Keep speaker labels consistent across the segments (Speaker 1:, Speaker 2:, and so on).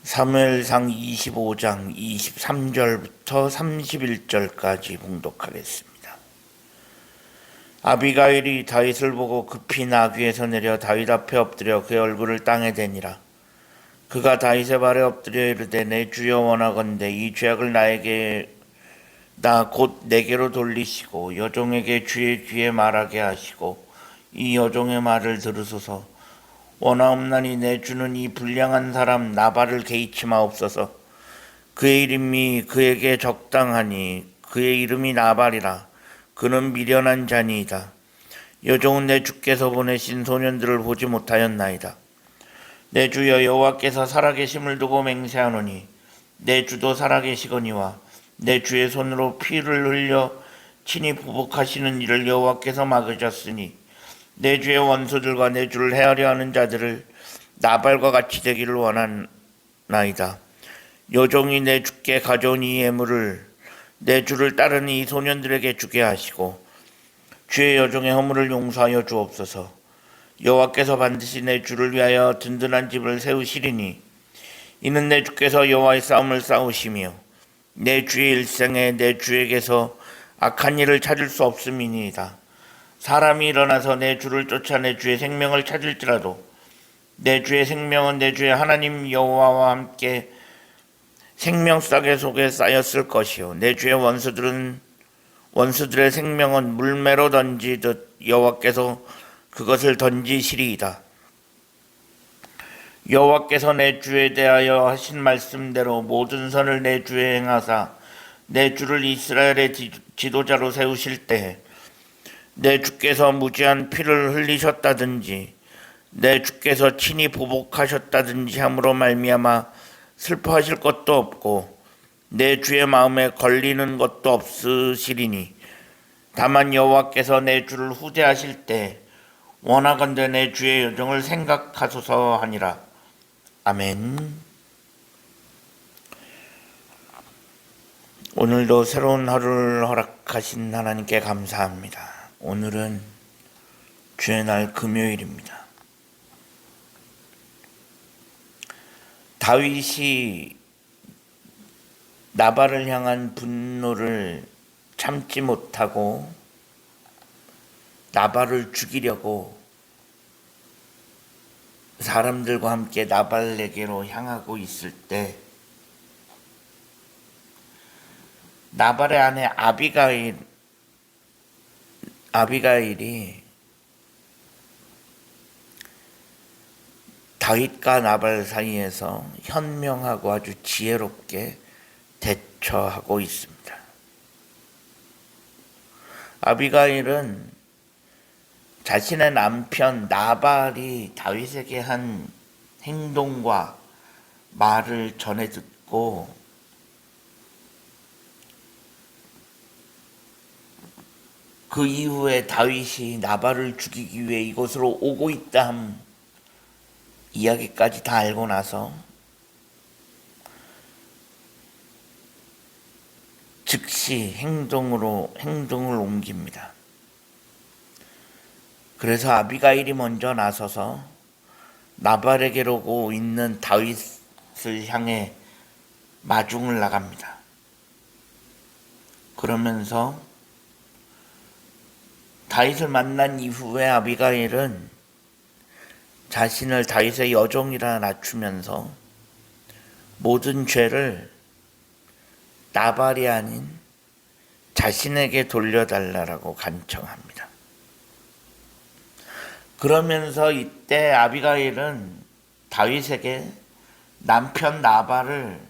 Speaker 1: 사무엘상 25장 23절부터 31절까지 봉독하겠습니다. 아비가일이 다윗을 보고 급히 나귀에서 내려 다윗 앞에 엎드려 그의 얼굴을 땅에 대니라. 그가 다윗의 발에 엎드려 이르되 내 주여 원하건대 이 죄악을 나 곧 내게로 돌리시고 여종에게 주의 귀에 말하게 하시고 이 여종의 말을 들으소서. 원하옵나니 내 주는 이 불량한 사람 나발을 개의치 마옵소서. 그의 이름이 그에게 적당하니 그의 이름이 나발이라. 그는 미련한 자니이다. 여종은 내 주께서 보내신 소년들을 보지 못하였나이다. 내 주여 여호와께서 살아계심을 두고 맹세하노니 내 주도 살아계시거니와 내 주의 손으로 피를 흘려 친히 보복하시는 일을 여호와께서 막으셨으니 내 주의 원수들과 내 주를 헤아려 하는 자들을 나발과 같이 되기를 원하나이다. 여종이 내 주께 가져온 이 예물을 내 주를 따르는 이 소년들에게 주게 하시고 주의 여종의 허물을 용서하여 주옵소서. 여호와께서 반드시 내 주를 위하여 든든한 집을 세우시리니 이는 내 주께서 여호와의 싸움을 싸우시며 내 주의 일생에 내 주에게서 악한 일을 찾을 수 없음이니이다. 사람이 일어나서 내 주를 쫓아 내 주의 생명을 찾을지라도 내 주의 생명은 내 주의 하나님 여호와와 함께 생명싸개 속에 쌓였을 것이요 내 주의 원수들의 생명은 물매로 던지듯 여호와께서 그것을 던지시리이다. 여호와께서 내 주에 대하여 하신 말씀대로 모든 선을 내 주에 행하사 내 주를 이스라엘의 지도자로 세우실 때에 내 주께서 무지한 피를 흘리셨다든지 내 주께서 친히 보복하셨다든지 함으로 말미암아 슬퍼하실 것도 없고 내 주의 마음에 걸리는 것도 없으시리니 다만 여호와께서 내 주를 후대하실 때 원하건대 내 주의 여정을 생각하소서 하니라. 아멘. 오늘도 새로운 하루를 허락하신 하나님께 감사합니다. 오늘은 주의 날 금요일입니다. 다윗이 나발을 향한 분노를 참지 못하고 나발을 죽이려고 사람들과 함께 나발에게로 향하고 있을 때 나발의 아내 아비가일이 다윗과 나발 사이에서 현명하고 아주 지혜롭게 대처하고 있습니다. 아비가일은 자신의 남편 나발이 다윗에게 한 행동과 말을 전해 듣고 그 이후에 다윗이 나발을 죽이기 위해 이곳으로 오고 있다 함 이야기까지 다 알고 나서 즉시 행동을 옮깁니다. 그래서 아비가일이 먼저 나서서 나발에게로 오고 있는 다윗을 향해 마중을 나갑니다. 그러면서 다윗을 만난 이후에 아비가일은 자신을 다윗의 여종이라 낮추면서 모든 죄를 나발이 아닌 자신에게 돌려달라고 간청합니다. 그러면서 이때 아비가일은 다윗에게 남편 나발을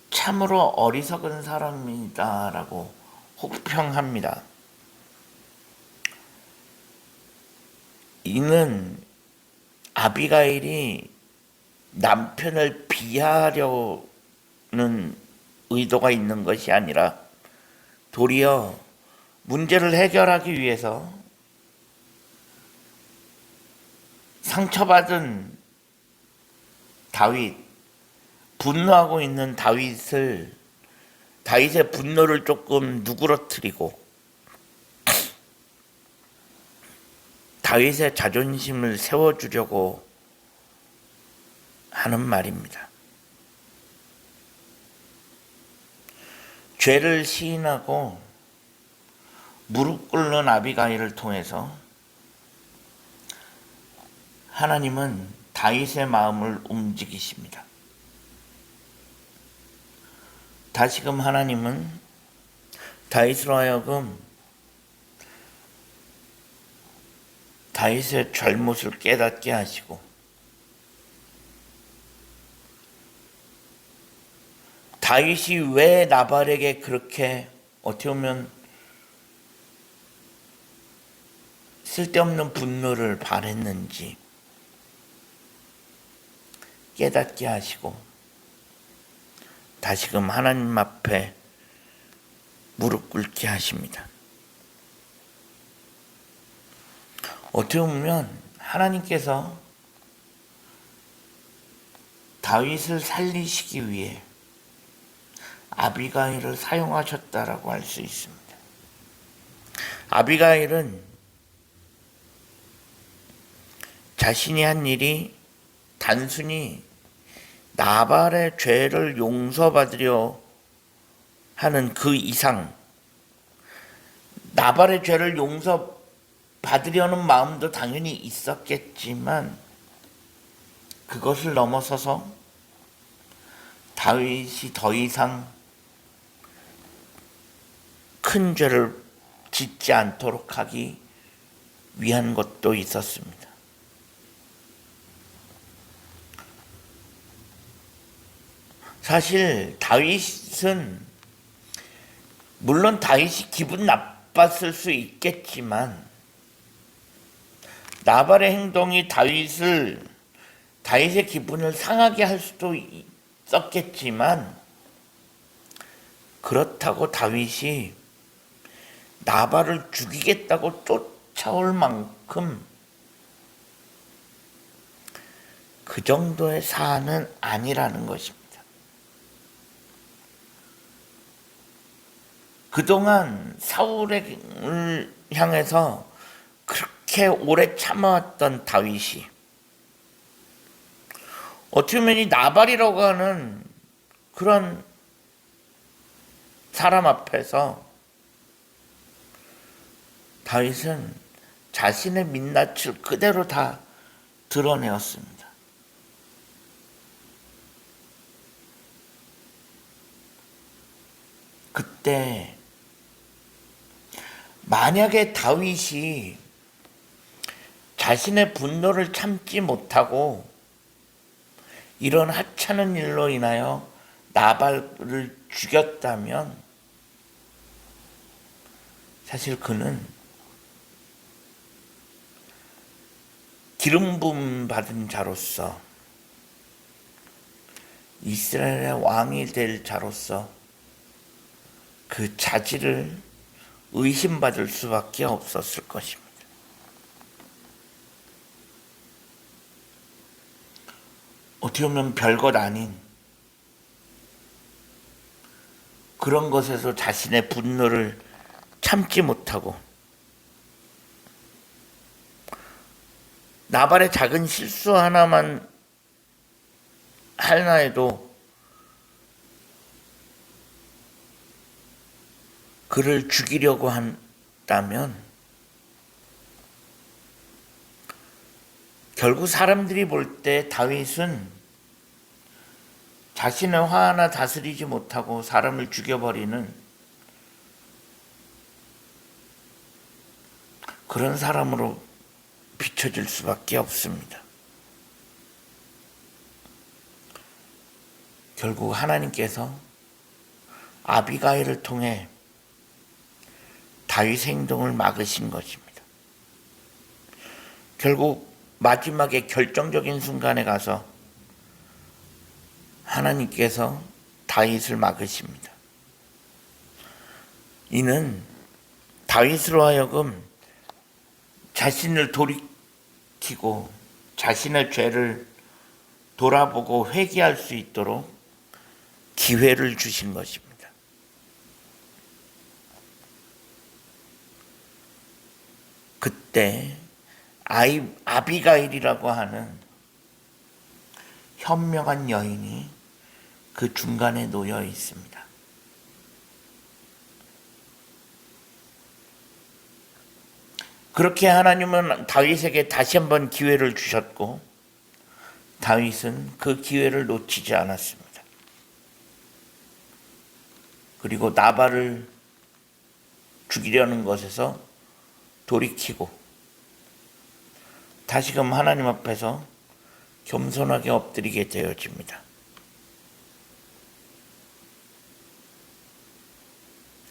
Speaker 1: 참으로 어리석은 사람이다라고 혹평합니다. 이는 아비가일이 남편을 비하하려는 의도가 있는 것이 아니라 도리어 문제를 해결하기 위해서 상처받은 다윗, 분노하고 있는 다윗의 분노를 조금 누그러뜨리고 다윗의 자존심을 세워주려고 하는 말입니다. 죄를 시인하고 무릎 꿇는 아비가일을 통해서 하나님은 다윗의 마음을 움직이십니다. 다시금 하나님은 다윗으로 하여금 다윗의 잘못을 깨닫게 하시고 다윗이 왜 나발에게 그렇게 어떻게 보면 쓸데없는 분노를 발했는지 깨닫게 하시고 다시금 하나님 앞에 무릎 꿇게 하십니다. 어떻게 보면 하나님께서 다윗을 살리시기 위해 아비가일을 사용하셨다라고 할 수 있습니다. 아비가일은 자신이 한 일이 단순히 나발의 죄를 용서받으려 하는 그 이상, 나발의 죄를 용서받으려는 마음도 당연히 있었겠지만 그것을 넘어서서 다윗이 더 이상 큰 죄를 짓지 않도록 하기 위한 것도 있었습니다. 사실 다윗은 물론 다윗이 기분 나빴을 수 있겠지만 나발의 행동이 다윗의 기분을 상하게 할 수도 있었겠지만 그렇다고 다윗이 나발을 죽이겠다고 쫓아올 만큼 그 정도의 사안은 아니라는 것입니다. 그동안 사울을 향해서 그렇게 오래 참아왔던 다윗이 어떻게 보면 이 나발이라고 하는 그런 사람 앞에서 다윗은 자신의 민낯을 그대로 다 드러내었습니다. 그때 만약에 다윗이 자신의 분노를 참지 못하고 이런 하찮은 일로 인하여 나발을 죽였다면 사실 그는 기름 부음 받은 자로서 이스라엘의 왕이 될 자로서 그 자질을 의심받을 수밖에 없었을 것입니다. 어떻게 보면 별것 아닌 그런 것에서 자신의 분노를 참지 못하고 나발의 작은 실수 하나만 하나에도 그를 죽이려고 한다면 결국 사람들이 볼 때 다윗은 자신의 화 하나 다스리지 못하고 사람을 죽여버리는 그런 사람으로 비춰질 수밖에 없습니다. 결국 하나님께서 아비가일을 통해 다윗의 행동을 막으신 것입니다. 결국 마지막에 결정적인 순간에 가서 하나님께서 다윗을 막으십니다. 이는 다윗으로 하여금 자신을 돌이키고 자신의 죄를 돌아보고 회개할 수 있도록 기회를 주신 것입니다. 그때 아비가일이라고 하는 현명한 여인이 그 중간에 놓여 있습니다. 그렇게 하나님은 다윗에게 다시 한번 기회를 주셨고 다윗은 그 기회를 놓치지 않았습니다. 그리고 나발을 죽이려는 것에서 돌이키고 다시금 하나님 앞에서 겸손하게 엎드리게 되어집니다.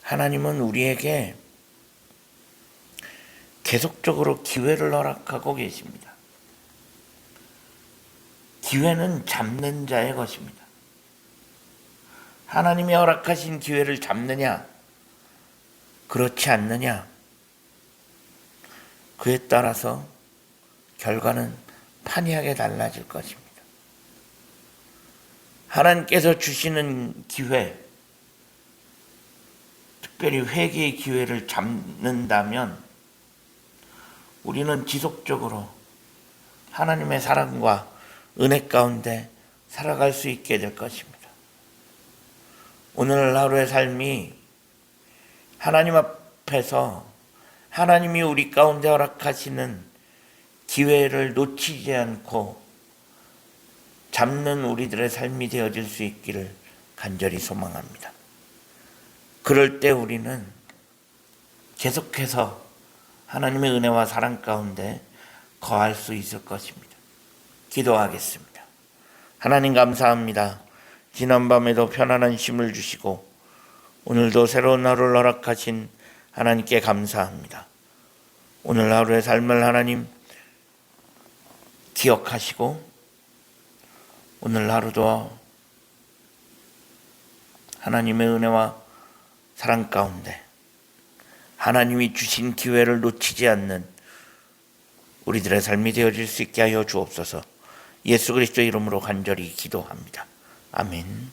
Speaker 1: 하나님은 우리에게 계속적으로 기회를 허락하고 계십니다. 기회는 잡는 자의 것입니다. 하나님이 허락하신 기회를 잡느냐, 그렇지 않느냐, 그에 따라서 결과는 판이하게 달라질 것입니다. 하나님께서 주시는 기회, 특별히 회개의 기회를 잡는다면 우리는 지속적으로 하나님의 사랑과 은혜 가운데 살아갈 수 있게 될 것입니다. 오늘 하루의 삶이 하나님 앞에서 하나님이 우리 가운데 허락하시는 기회를 놓치지 않고 잡는 우리들의 삶이 되어질 수 있기를 간절히 소망합니다. 그럴 때 우리는 계속해서 하나님의 은혜와 사랑 가운데 거할 수 있을 것입니다. 기도하겠습니다. 하나님 감사합니다. 지난밤에도 편안한 쉼을 주시고 오늘도 새로운 하루를 허락하신 하나님께 감사합니다. 오늘 하루의 삶을 하나님 기억하시고 오늘 하루도 하나님의 은혜와 사랑 가운데 하나님이 주신 기회를 놓치지 않는 우리들의 삶이 되어질 수 있게 하여 주옵소서. 예수 그리스도의 이름으로 간절히 기도합니다. 아멘.